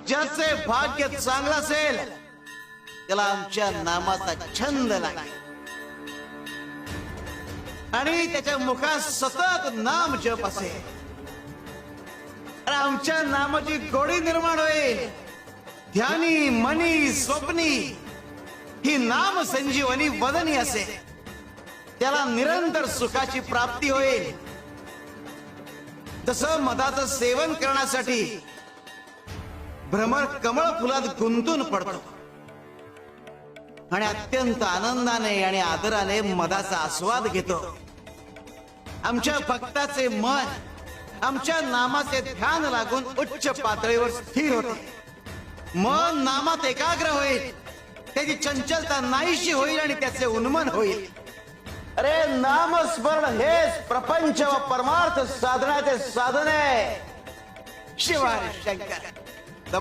ज्याचे भाग्य चांगलं असेल त्याला आमच्या नामाचा छंद लागेल आणि त्याच्या मुखात सतत नाम जप असेल. आमच्या नामाची गोडी निर्माण होईल. ध्यानी मनी स्वप्नी ही नाम संजीवनी वदनी असेल. त्याला निरंतर सुखाची प्राप्ती होईल. तसं मधाचं सेवन करण्यासाठी भ्रमर कमळ फुलात गुंतून पडतो आणि अत्यंत आनंदाने आणि आदराने मधाचा आस्वाद घेतो. आमच्या भक्ताचे मन आमच्या नामाचे ध्यान लागून उच्च पातळीवर स्थिर होते. मन नामात एकाग्र होईल. त्याची चंचलता नाहीशी होईल आणि त्याचे उन्मन होईल. अरे नामस्मरण हेच प्रपंच व परमार्थ साधनाचे साधन आहे. शिवाय शंकर.